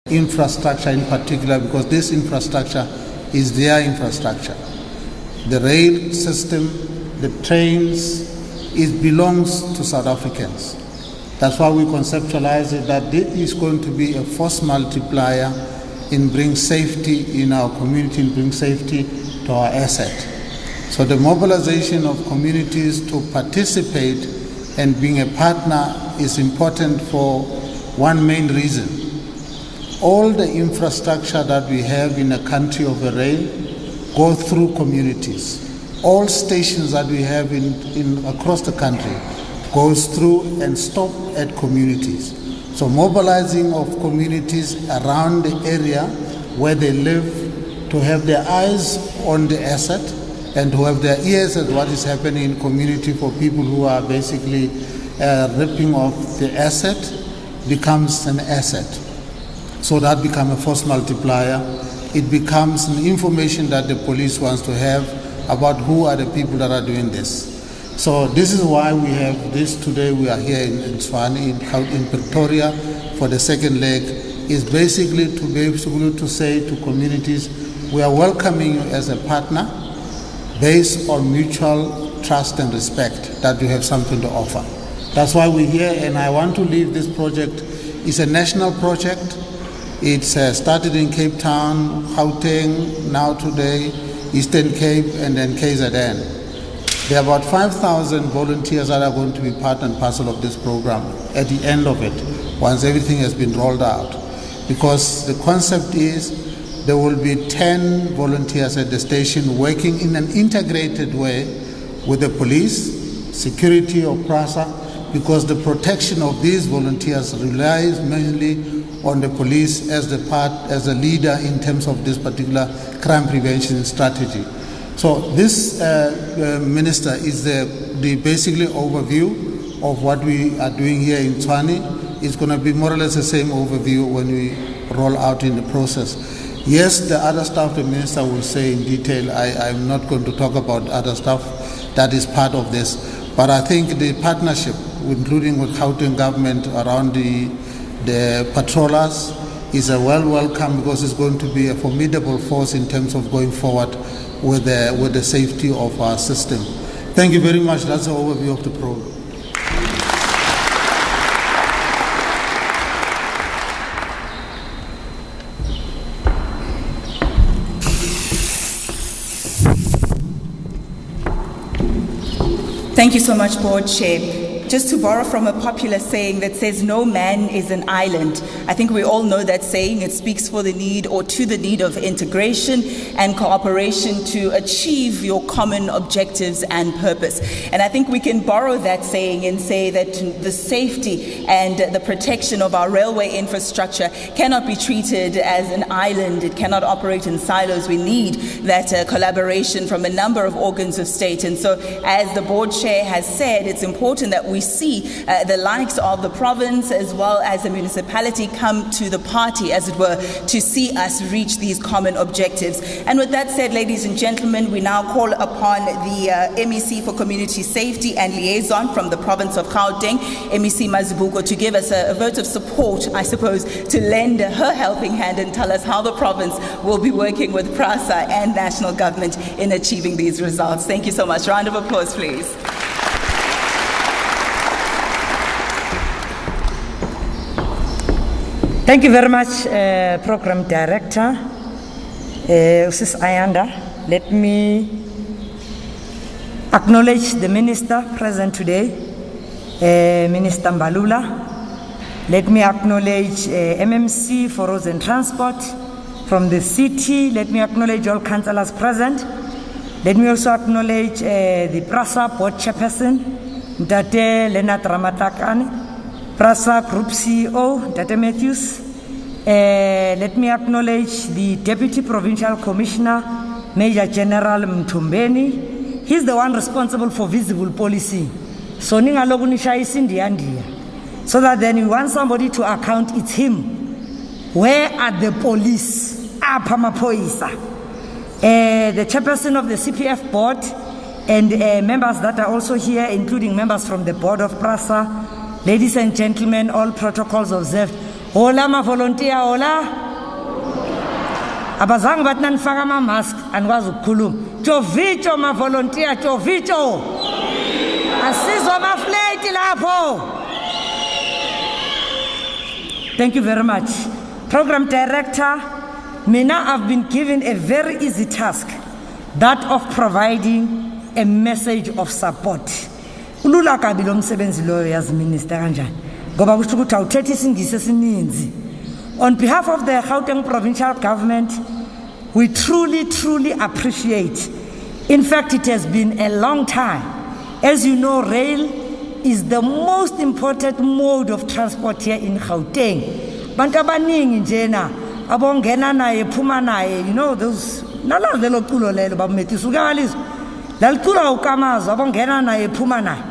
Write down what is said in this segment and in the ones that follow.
infrastructure in particular, because this infrastructure is their infrastructure. The rail system, the trains, it belongs to South Africans. That's why we conceptualize it that this is going to be a force multiplier in bringing safety in our community, in bringing safety to our asset. So the mobilization of communities to participate and being a partner is important for one main reason. All the infrastructure that we have in a country of a rail go through communities. All stations that we have in across the country goes through and stop at communities. So mobilizing of communities around the area where they live to have their eyes on the asset and to have their ears at what is happening in community for people who are basically ripping off the asset becomes an asset. So that becomes a force multiplier. It becomes an information that the police wants to have about who are the people that are doing this. So this is why we have this today. We are here in Tshwane, in Pretoria for the second leg, is basically to be able to say to communities, we are welcoming you as a partner based on mutual trust and respect that you have something to offer. That's why we're here, and I want to leave this project. It's a national project. It's started in Cape Town, Gauteng, now today, Eastern Cape, and then KZN. There are about 5,000 volunteers that are going to be part and parcel of this program at the end of it, once everything has been rolled out. Because the concept is there will be 10 volunteers at the station working in an integrated way with the police, security of PRASA, because the protection of these volunteers relies mainly on the police as a leader in terms of this particular crime prevention strategy. So this, Minister, is the basically overview of what we are doing here in Tshwane. It's going to be more or less the same overview when we roll out in the process. Yes, the other stuff the Minister will say in detail. I'm not going to talk about other stuff that is part of this. But I think the partnership, including with Gauteng government around the patrollers, is a welcome, because it's going to be a formidable force in terms of going forward with the safety of our system. Thank you very much. That's the overview of the program. Thank you so much, Board Chair. Just to borrow from a popular saying that says, no man is an island. I think we all know that saying. It speaks for the need, or to the need, of integration and cooperation to achieve your common objectives and purpose. And I think we can borrow that saying and say that the safety and the protection of our railway infrastructure cannot be treated as an island. It cannot operate in silos. We need that collaboration from a number of organs of state. And so, as the Board Chair has said, it's important that we see the likes of the province as well as the municipality come to the party, as it were, to see us reach these common objectives. And with that said, ladies and gentlemen, we now call upon the MEC for Community Safety and Liaison from the province of Gauteng, MEC Mazibuko, to give us a vote of support, I suppose, to lend her helping hand and tell us how the province will be working with PRASA and national government in achieving these results. Thank you so much. Round of applause, please. Thank you very much, Program Director, Mrs. Ayanda. Let me acknowledge the Minister present today, Minister Mbalula. Let me acknowledge MMC for Roads and Transport from the city. Let me acknowledge all councillors present. Let me also acknowledge the PRASA Board Chairperson, Mtate Leonard Ramatakane, PRASA Group CEO, Dr. Matthews. Let me acknowledge the Deputy Provincial Commissioner, Major General Mtumbeni. He's the one responsible for visible policy. So so that then you want somebody to account, it's him. Where are the police? The chairperson of the CPF board and members that are also here, including members from the board of PRASA. Ladies and gentlemen, all protocols observed. Hola ma-volunteer, hola. Abazange bathi nanifaka ama-mask anikwazi ukukhuluma. Jovicho ma-volunteer, jovicho. Asizwa amafleti lapho. Thank you very much. Program Director, Mina, I've been given a very easy task, that of providing a message of support. Ulula kabi lo msebenzi loyo yazi Minister kanjani. Ngoba kusho ukuthi awuthethe isingisi esininzi. On behalf of the Gauteng Provincial Government, we truly appreciate. In fact, it has been a long time. As you know, rail is the most important mode of transport here in Gauteng. Bantu abaningi njena abongena naye phuma naye, you know those nalazi lelo culo lelo babumethisa ukuyalizwa. Laliculo ukamazo abongena naye phuma naye.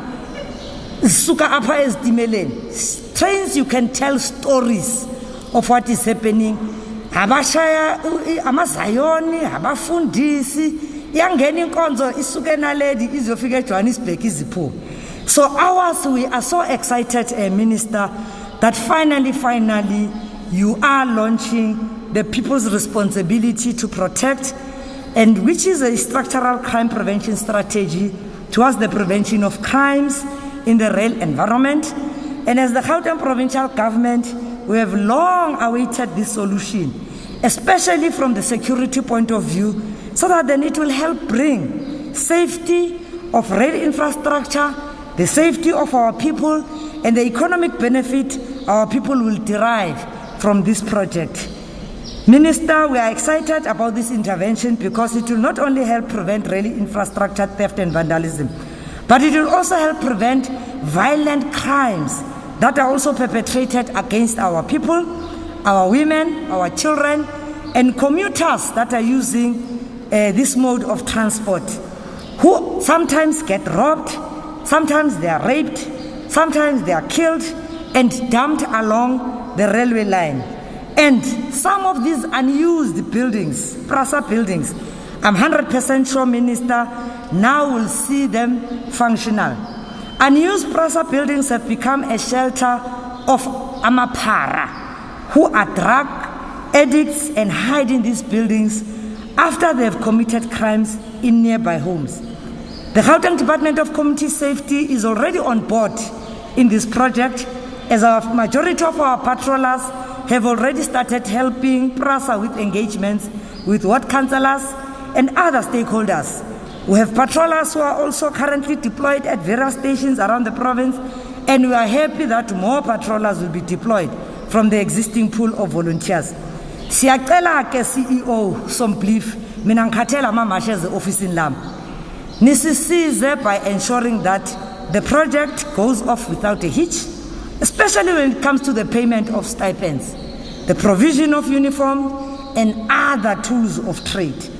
Suka apha ezitimeleni. Trains, you can tell stories of what is happening. Abashaya amazayoni, abafundisi, iyangena inkonzo isuke naledi izofika eJohannesburg izipho. So ours, we are so excited, Minister, that finally you are launching the People's Responsibility to Protect, and which is a structural crime prevention strategy towards the prevention of crimes in the rail environment. And as the Gauteng Provincial Government, we have long awaited this solution, especially from the security point of view, so that then it will help bring safety of rail infrastructure, the safety of our people, and the economic benefit our people will derive from this project. Minister, we are excited about this intervention because it will not only help prevent rail infrastructure theft and vandalism, but it will also help prevent violent crimes that are also perpetrated against our people, our women, our children, and commuters that are using this mode of transport, who sometimes get robbed, sometimes they are raped, sometimes they are killed and dumped along the railway line. And some of these unused buildings, PRASA buildings, I'm 100% sure, Minister, now will see them functional. Unused PRASA buildings have become a shelter of amapara, who are drug addicts and hide in these buildings after they have committed crimes in nearby homes. The Gauteng Department of Community Safety is already on board in this project, as our majority of our patrollers have already started helping PRASA with engagements with ward councillors and other stakeholders. We have patrollers who are also currently deployed at various stations around the province, and we are happy that more patrollers will be deployed from the existing pool of volunteers. Siyacela ke CEO Somblief, mina ngikhathela amamashe eze-ofisini lami. Nisisize by ensuring that the project goes off without a hitch, especially when it comes to the payment of stipends, the provision of uniform, and other tools of trade.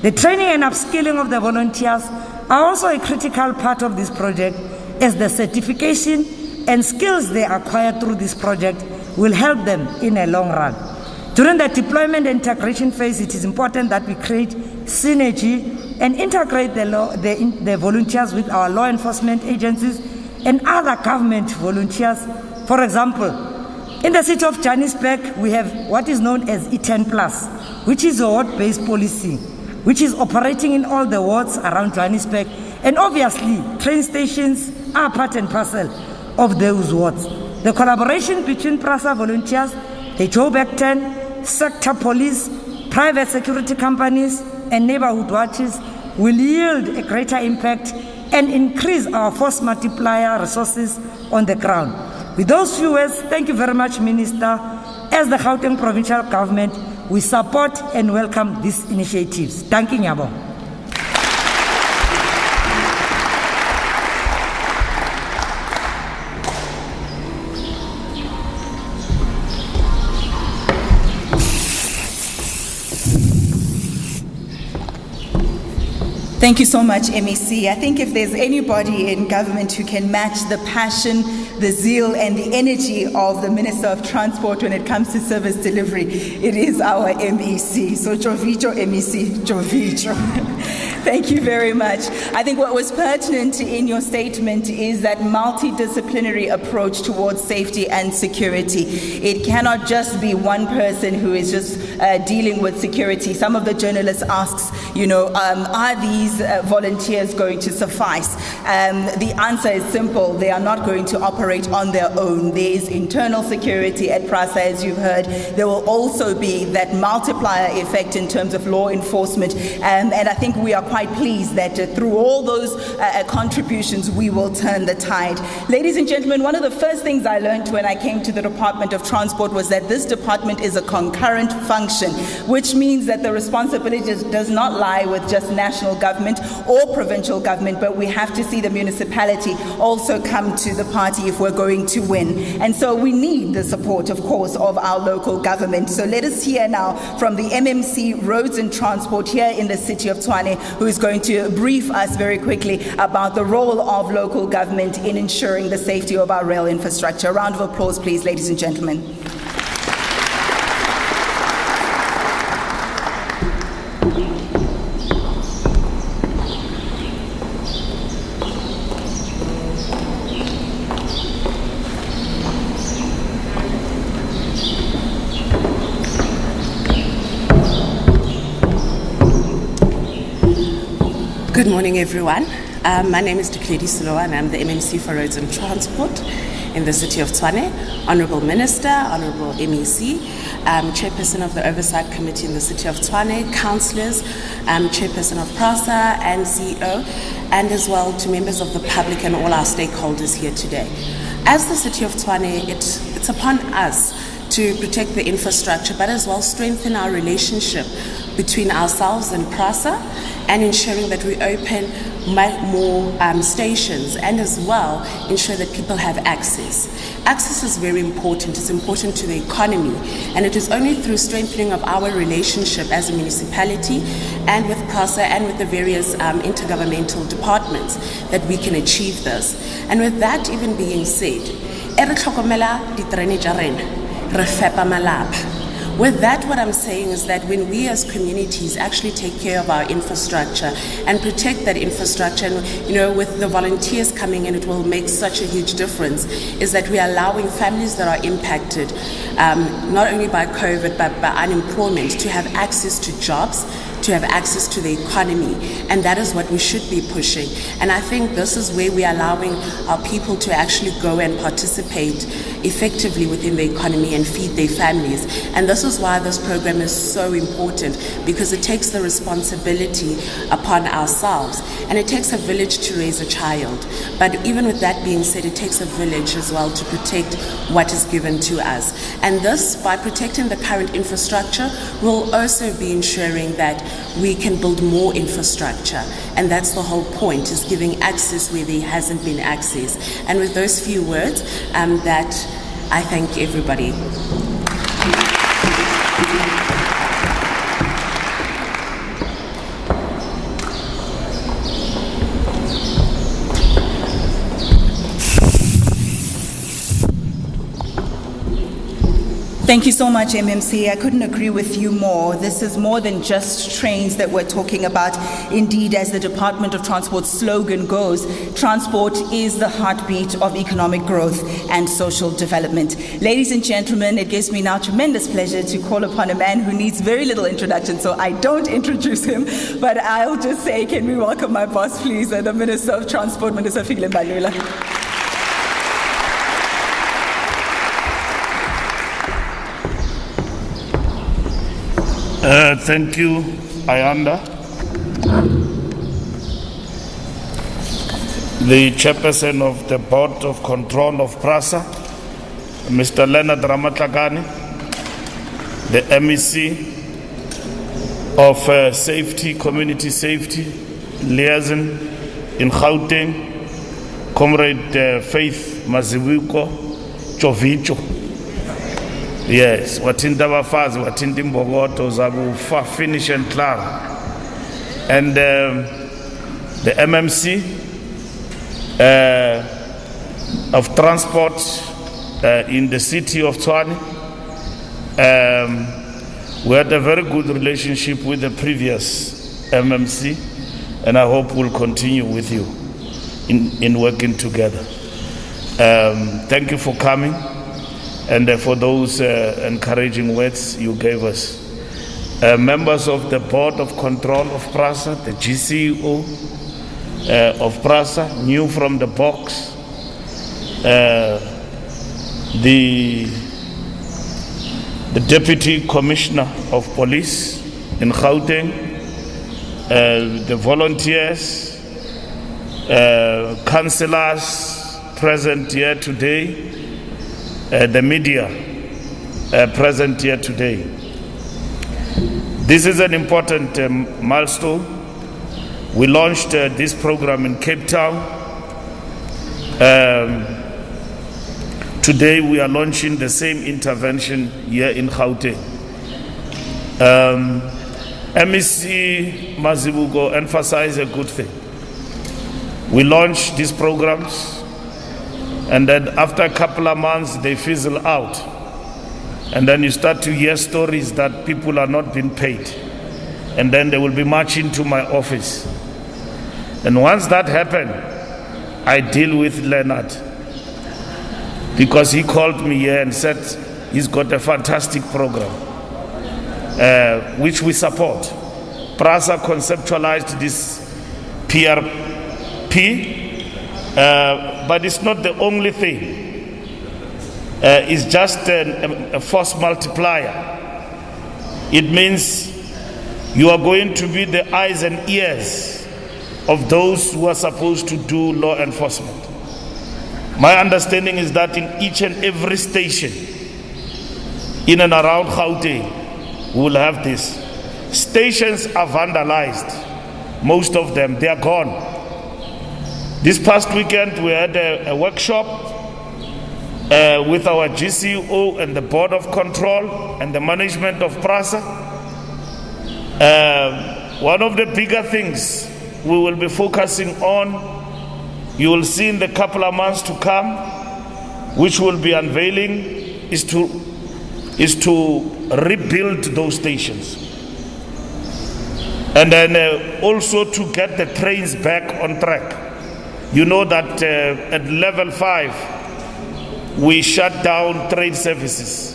The training and upskilling of the volunteers are also a critical part of this project, as the certification and skills they acquire through this project will help them in a long run. During the deployment and integration phase, it is important that we create synergy and integrate the volunteers with our law enforcement agencies and other government volunteers. For example, in the city of Johannesburg, we have what is known as E10+, which is a ward-based policy, which is operating in all the wards around Johannesburg. And obviously, train stations are part and parcel of those wards. The collaboration between PRASA volunteers, the Joburg 10, sector police, private security companies, and neighborhood watches will yield a greater impact and increase our force multiplier resources on the ground. With those few words, thank you very much, Minister. As the Gauteng Provincial Government, we support and welcome these initiatives. Thank you, Nyabo. Thank you so much, MEC. I think if there's anybody in government who can match the passion, the zeal, and the energy of the Minister of Transport when it comes to service delivery, it is our MEC. So Jovicho, MEC, Jovicho. Thank you very much. I think what was pertinent in your statement is that multidisciplinary approach towards safety and security. It cannot just be one person who is just dealing with security. Some of the journalists asks, are these volunteers going to suffice? The answer is simple. They are not going to operate on their own. There is internal security at PRASA, as you've heard. There will also be that multiplier effect in terms of law enforcement. And I think we are quite pleased that through all those contributions, we will turn the tide. Ladies and gentlemen, one of the first things I learned when I came to the Department of Transport was that this department is a concurrent function, which means that the responsibility does not lie with just national government or provincial government, but we have to see the municipality also come to the party if we're going to win. And so we need the support, of course, of our local government. So let us hear now from the MMC Roads and Transport here in the city of Tshwane, who is going to brief us very quickly about the role of local government in ensuring the safety of our rail infrastructure. A round of applause, please, ladies and gentlemen. Good morning, everyone. My name is Fikile Mbalula, and I'm the MMC for Roads and Transport in the city of Tshwane. Honourable Minister, Honourable MEC, Chairperson of the Oversight Committee in the city of Tshwane, councillors, Chairperson of PRASA and CEO, and as well to members of the public and all our stakeholders here today. As the city of Tshwane, it's upon us to protect the infrastructure, but as well strengthen our relationship between ourselves and PRASA, and ensuring that we open more stations, and as well ensure that people have access. Access is very important. It's important to the economy, and it is only through strengthening of our relationship as a municipality and with PRASA and with the various intergovernmental departments that we can achieve this. And with that even being said, with that, what I'm saying is that when we as communities actually take care of our infrastructure and protect that infrastructure, and with the volunteers coming in, it will make such a huge difference, is that we are allowing families that are impacted not only by COVID but by unemployment to have access to jobs, to have access to the economy, and that is what we should be pushing. And I think this is where we are allowing our people to actually go and participate effectively within the economy and feed their families. And this is why this program is so important, because it takes the responsibility upon ourselves, and it takes a village to raise a child. But even with that being said, it takes a village as well to protect what is given to us. And this, by protecting the current infrastructure, will also be ensuring that we can build more infrastructure. And that's the whole point, is giving access where there hasn't been access. And with those few words, that I thank everybody. Thank you so much, MMC. I couldn't agree with you more. This is more than just trains that we're talking about. Indeed, as the Department of Transport's slogan goes, transport is the heartbeat of economic growth and social development. Ladies and gentlemen, it gives me now tremendous pleasure to call upon a man who needs very little introduction, so I don't introduce him, but I'll just say, can we welcome my boss, please, the Minister of Transport, Minister Fikile Mbalula. Thank you, Ayanda. The Chairperson of the Board of Control of PRASA, Mr. Leonard Ramatlakane, the MEC of Safety, Community Safety, Liaison in Gauteng, Comrade Faith Mazibuko Chovicho. Yes, wathinta abafazi, wathinta imbokodo zakufa finish and clear. And the MMC of Transport in the city of Tshwane, we had a very good relationship with the previous MMC, and I hope we'll continue with you in working together. Thank you for coming, and for those encouraging words you gave us. Members of the Board of Control of PRASA, the GCEO of PRASA, new from the box, the Deputy Commissioner of Police in Gauteng, the volunteers, councillors present here today, the media present here today. This is an important milestone. We launched this program in Cape Town. Today we are launching the same intervention here in Gauteng. MEC Mazibuko emphasized a good thing. We launched these programs, and then after a couple of months they fizzle out. And then you start to hear stories that people are not being paid. And then they will be marching to my office. And once that happens, I deal with Leonard, because he called me here and said he's got a fantastic program, which we support. PRASA conceptualized this PRP, but it's not the only thing. It's just a force multiplier. It means you are going to be the eyes and ears of those who are supposed to do law enforcement. My understanding is that in each and every station in and around Gauteng, we will have this. Stations are vandalized. Most of them, they are gone. This past weekend, we had a workshop with our GCO and the Board of Control and the management of PRASA. One of the bigger things we will be focusing on, you will see in the couple of months to come, which will be unveiling, is to rebuild those stations. And then also to get the trains back on track. You know that at level 5, we shut down train services,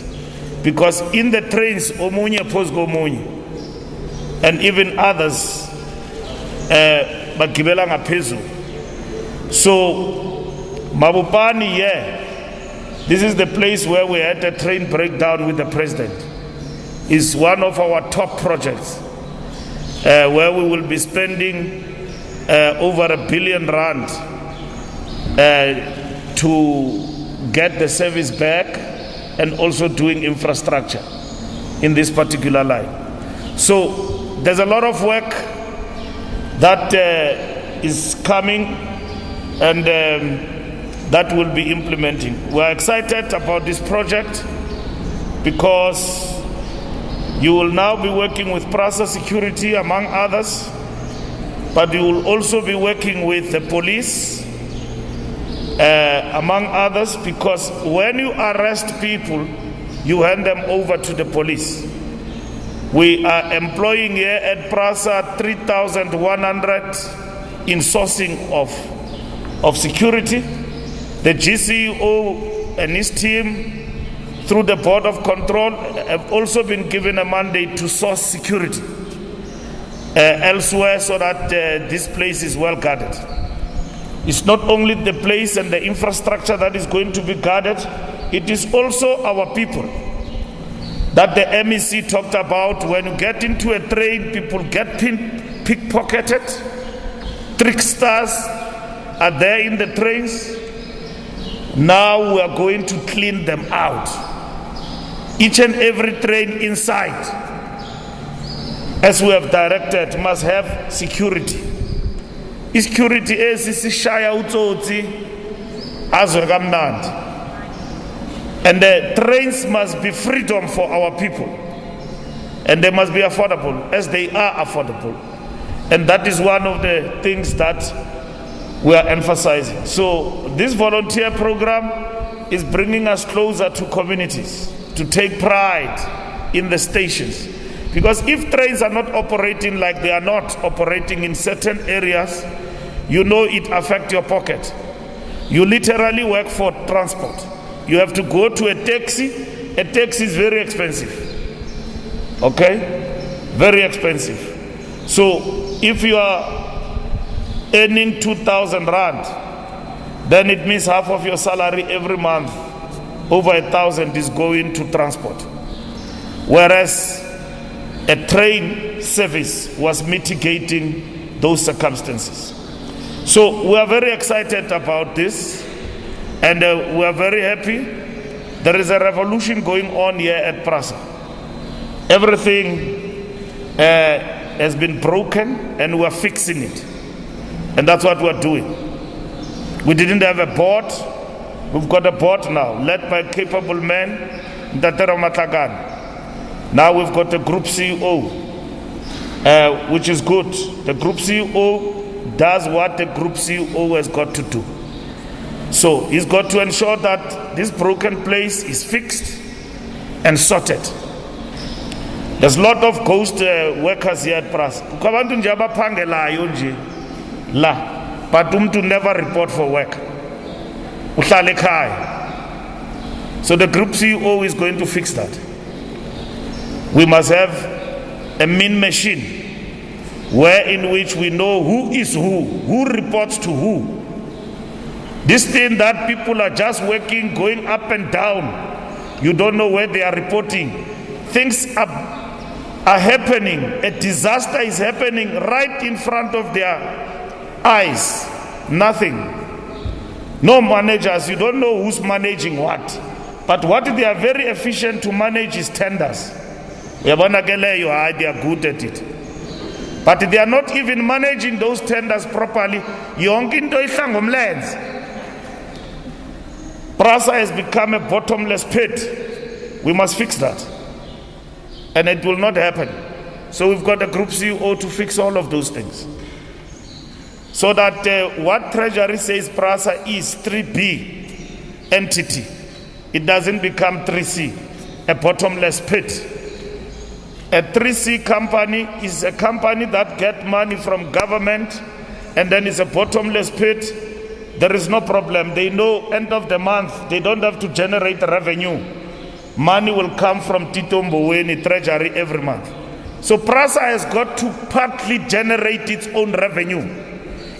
because in the trains, omunye posgo omunye, and even others, bagibela ngaphezulu. So, Mabupani, this is the place where we had a train breakdown with the president. It's one of our top projects, where we will be spending over R1 billion to get the service back, and also doing infrastructure in this particular line. So there's a lot of work that is coming, and that will be implementing. We're excited about this project because you will now be working with PRASA Security, among others, but you will also be working with the police, among others, because when you arrest people, you hand them over to the police. We are employing here at PRASA 3,100 in sourcing of security. The GCO and his team, through the Board of Control, have also been given a mandate to source security elsewhere, so that this place is well guarded. It's not only the place and the infrastructure that is going to be guarded, it is also our people that the MEC talked about. When you get into a train, people get pickpocketed, tricksters are there in the trains. Now we are going to clean them out. Each and every train inside, as we have directed, must have security. Security is shaya utsotsi azwe kamnandi. And the trains must be freedom for our people, and they must be affordable, as they are affordable. And that is one of the things that we are emphasizing. So this volunteer program is bringing us closer to communities, to take pride in the stations, Because if trains are not operating like they are not operating in certain areas, you know it affects your pocket. You literally work for transport. You have to go to a taxi. A taxi is very expensive. Okay? Very expensive. So if you are earning 2,000 rand, then it means half of your salary every month, over 1,000, is going to transport. Whereas a train service was mitigating those circumstances. So we are very excited about this, and we are very happy. There is a revolution going on here at PRASA. Everything has been broken, and we are fixing it. And that's what we are doing. We didn't have a board. We've got a board now, led by a capable man, Ntatera Matlagan. Now we've got a group CEO, which is good. The group CEO does what the group CEO has got to do. So he's got to ensure that this broken place is fixed and sorted. There's a lot of ghost workers here at PRASA. Kukabantu nje abaphangelayo nje la, but umntu never report for work. Uhlala ekhaya. So the group CEO is going to fix that. We must have a mean machine where in which we know who is who reports to who. This thing that people are just working, going up and down, you don't know where they are reporting. Things are happening. A disaster is happening right in front of their eyes. Nothing. No managers, you don't know who's managing what. But what they are very efficient to manage is tenders. They are good at it. But they are not even managing those tenders properly. PRASA has become a bottomless pit. We must fix that. And it will not happen. So we've got a group CEO to fix all of those things. So that what Treasury says PRASA is 3B entity, it doesn't become 3C, a bottomless pit. A 3C company is a company that gets money from government, and then it's a bottomless pit. There is no problem. They know end of the month, they don't have to generate revenue. Money will come from Tito Mboweni Treasury every month. So PRASA has got to partly generate its own revenue.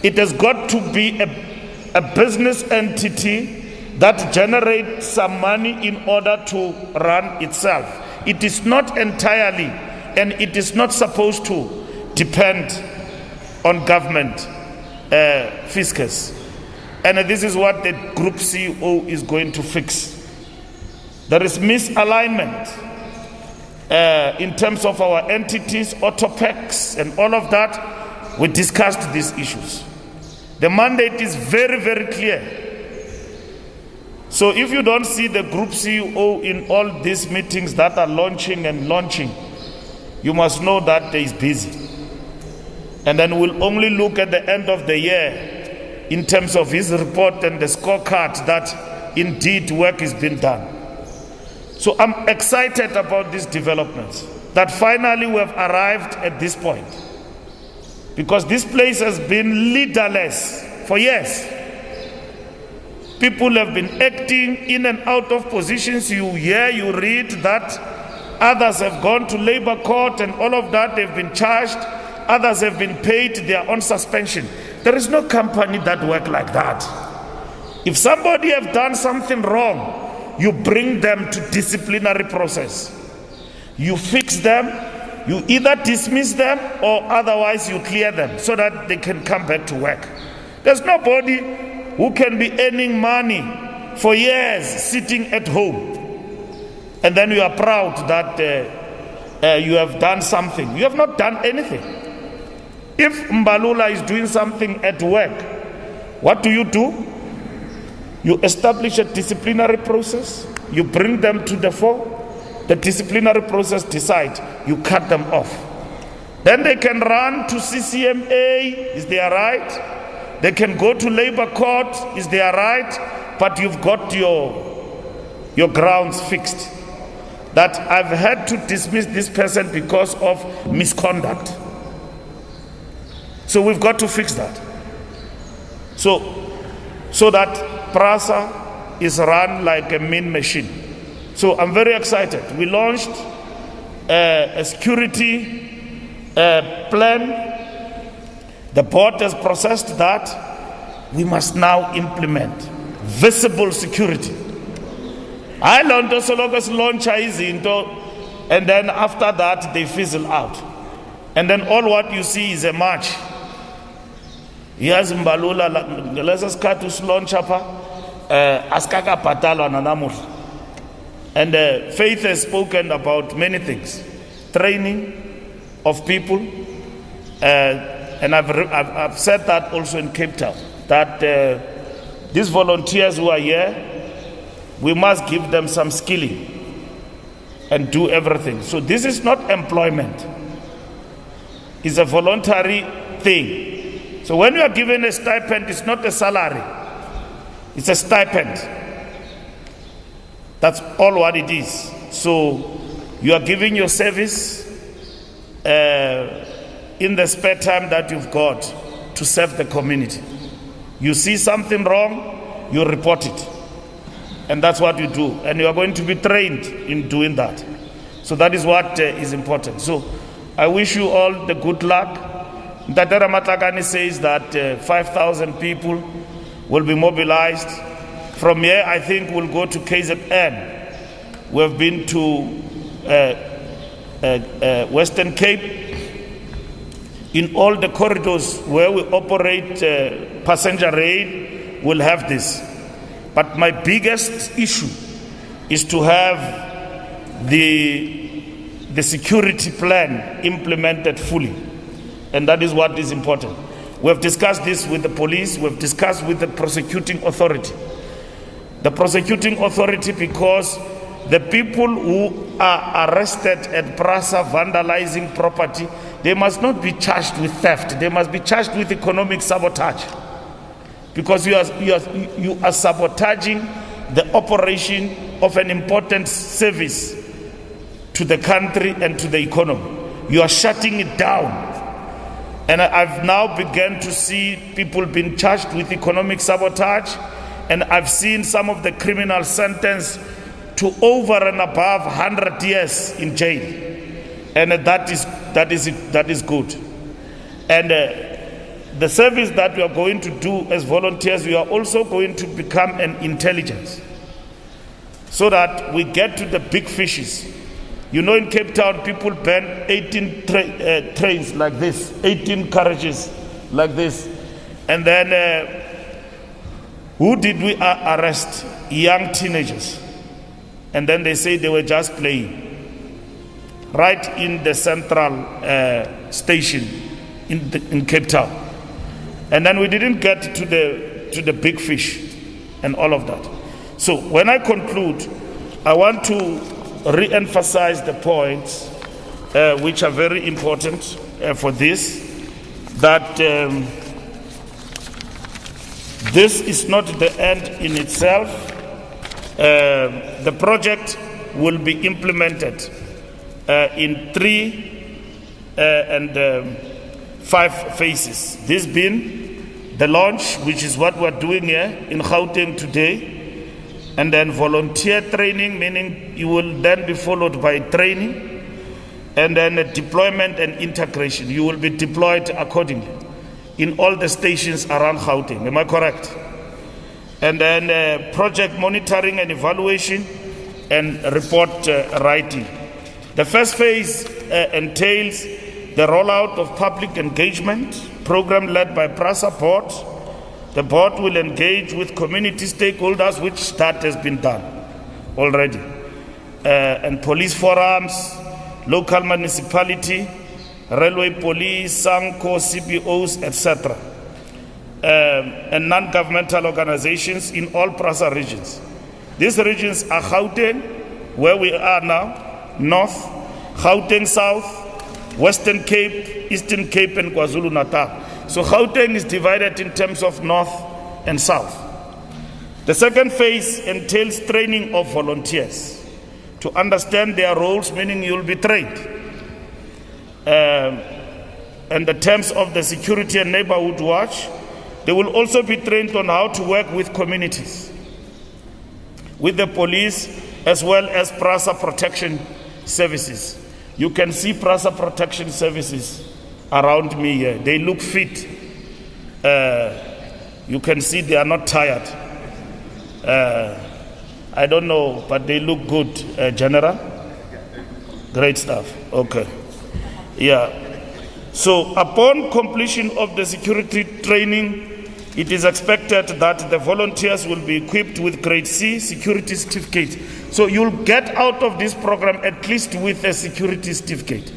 It has got to be a business entity that generates some money in order to run itself. It is not entirely, and it is not supposed to depend on government fiscus. And this is what the group CEO is going to fix. There is misalignment in terms of our entities, autopecs, and all of that. We discussed these issues. The mandate is very, very clear. So if you don't see the group CEO in all these meetings that are launching, you must know that he is busy. And then we'll only look at the end of the year in terms of his report and the scorecard that indeed work is being done. So I'm excited about these developments, that finally we have arrived at this point. Because this place has been leaderless for years. People have been acting in and out of positions. You hear, you read that others have gone to labor court and all of that, they've been charged. Others have been paid, they are on suspension. There is no company that works like that. If somebody have done something wrong, you bring them to disciplinary process. You fix them, you either dismiss them or otherwise you clear them so that they can come back to work. There's nobody who can be earning money for years sitting at home and then you are proud that you have done something. You have not done anything. If Mbalula is doing something at work, what do? You establish a disciplinary process, you bring them to the fore, the disciplinary process decides, you cut them off. Then they can run to CCMA, is their right? They can go to labor court, is their right? But you've got your grounds fixed. that I've had to dismiss this person because of misconduct. So we've got to fix that. So that PRASA is run like a mean machine. So I'm very excited. We launched a security plan. The board has processed that. We must now implement visible security. I learned also launch into, and then after that they fizzle out. And then all what you see is a march. Yes, Mbalula, let's us cut to launch up. Askaka patalo nanamur. And Faith has spoken about many things. Training of people. And I've said that also in Cape Town. That these volunteers who are here, we must give them some skilling and do everything. So this is not employment. It's a voluntary thing. So when you are given a stipend, it's not a salary. It's a stipend. That's all what it is. So you are giving your service in the spare time that you've got to serve the community. You see something wrong, you report it. And that's what you do. And you are going to be trained in doing that. So that is what is important. So I wish you all the good luck. Ntatera Matlakane says that 5,000 people will be mobilized. From here, I think we'll go to KZN. We've been to Western Cape. In all the corridors where we operate passenger rail, we'll have this. But my biggest issue is to have the security plan implemented fully. And that is what is important. We have discussed this with the police. We have discussed with the prosecuting authority. The prosecuting authority, because the people who are arrested at PRASA vandalizing property, they must not be charged with theft. They must be charged with economic sabotage. Because you are sabotaging the operation of an important service to the country and to the economy. You are shutting it down. And I've now begun to see people being charged with economic sabotage. And I've seen some of the criminals sentenced to over and above 100 years in jail. And that is good. And the service that we are going to do as volunteers, we are also going to become an intelligence so that we get to the big fishes. You know, in Cape Town, people burn 18 trains like this, 18 carriages like this. And then who did we arrest? Young teenagers. And then they say they were just playing. Right in the central station in Cape Town. And then we didn't get to the big fish and all of that. So when I conclude, I want to re-emphasize the points which are very important for this, that this is not the end in itself. The project will be implemented in 3 and 5 phases. This being the launch, which is what we're doing here in Gauteng today, and then volunteer training, meaning you will then be followed by training, and then deployment and integration. You will be deployed accordingly in all the stations around Gauteng. Am I correct? And then project monitoring and evaluation and report writing. The first phase entails the rollout of public engagement program led by PRASA board. The board will engage with community stakeholders, which that has been done already, and police forums, local municipality, railway police, SANCO, CBOs, etc., and non-governmental organizations in all PRASA regions. These regions are Gauteng, where we are now, North, Gauteng South, Western Cape, Eastern Cape, and KwaZulu-Natal. So Gauteng is divided in terms of North and South. The second phase entails training of volunteers. to understand their roles, meaning you'll be trained. And the terms of the security and neighborhood watch, they will also be trained on how to work with communities, with the police, as well as PRASA protection services. You can see PRASA protection services around me here. They look fit. You can see they are not tired. I don't know, but they look good, General. Great stuff. Okay. Yeah. So upon completion of the security training, it is expected that the volunteers will be equipped with grade C security certificate. So you'll get out of this program at least with a security certificate.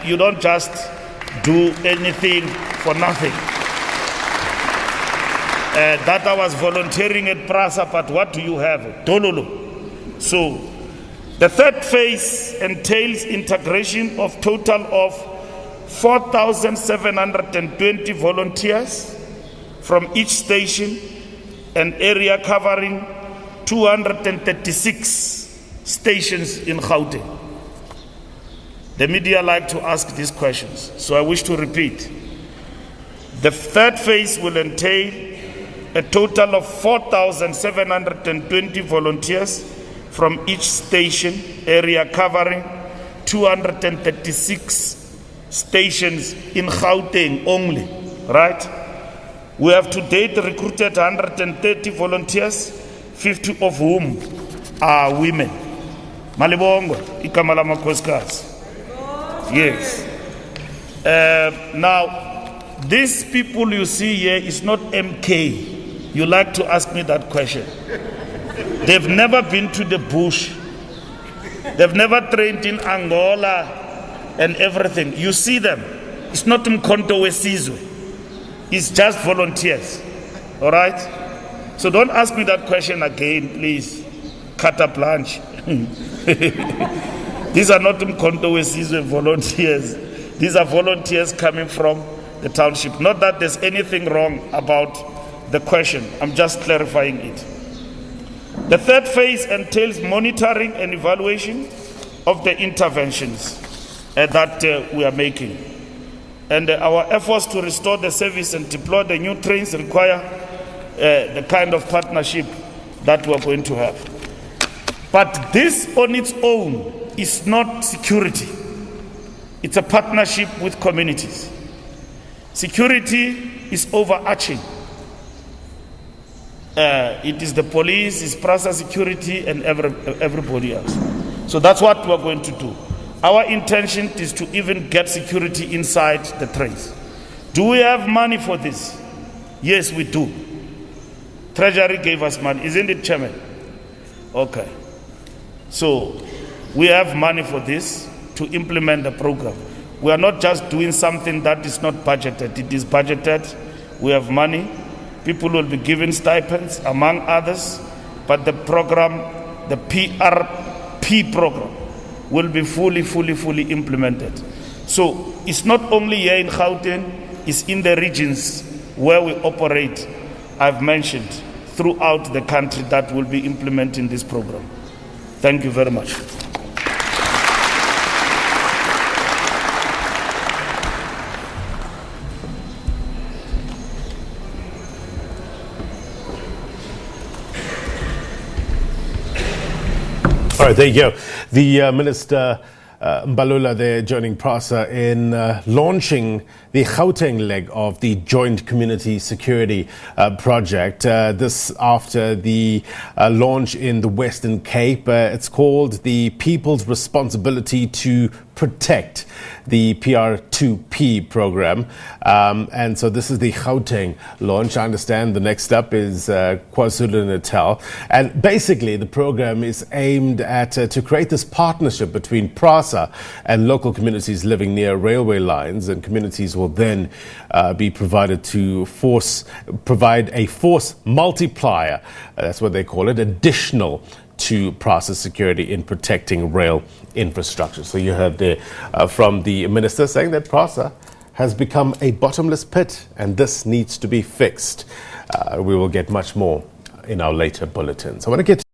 You don't just do anything for nothing. That I was volunteering at PRASA, but what do you have? Dololo. So the third phase entails integration of total of 4,720 volunteers from each station, an area covering 236 stations in Gauteng. The media like to ask these questions, so I wish to repeat. The third phase will entail a total of 4,720 volunteers from each station, area covering 236 stations in Gauteng only, right? We have to date recruited 130 volunteers, 50 of whom are women. Malibongo, ikamala makhosikazi. Yes. Now, these people you see here is not MK. You like to ask me that question. They've never been to the bush. They've never trained in Angola and everything. You see them. It's not Mkhonto Wesizwe. It's just volunteers. All right? So don't ask me that question again, please. Carte blanche. These are not Mkhonto Wesizwe volunteers. These are volunteers coming from the township. Not that there's anything wrong about the question. I'm just clarifying it. The third phase entails monitoring and evaluation of the interventions that we are making. And our efforts to restore the service and deploy the new trains require the kind of partnership that we're going to have. But this on its own is not security. It's a partnership with communities. Security is overarching. It is the police, it's PRASA security, and everybody else. So that's what we're going to do. Our intention is to even get security inside the trains. Do we have money for this? Yes, we do. Treasury gave us money, isn't it, Chairman? Okay. So we have money for this to implement the program. We are not just doing something that is not budgeted. It is budgeted. We have money. People will be given stipends, among others. But the program, the PRP program, will be fully implemented. So it's not only here in Gauteng, it's in the regions where we operate, I've mentioned, throughout the country that will be implementing this program. Thank you very much. All right, there you go. The Minister Mbalula there joining PRASA in launching the Gauteng leg of the Joint Community Security Project. This after the launch in the Western Cape. It's called the People's Responsibility to Protect, the PR2P program. And so this is the Gauteng launch. I understand the next up is KwaZulu-Natal. And basically the program is aimed at to create this partnership between PRASA and local communities living near railway lines, and communities will then be provided to provide a force multiplier, that's what they call it, additional to PRASA security in protecting rail infrastructure. So you heard there from the minister saying that PRASA has become a bottomless pit and this needs to be fixed. We will get much more in our later bulletins. I want to get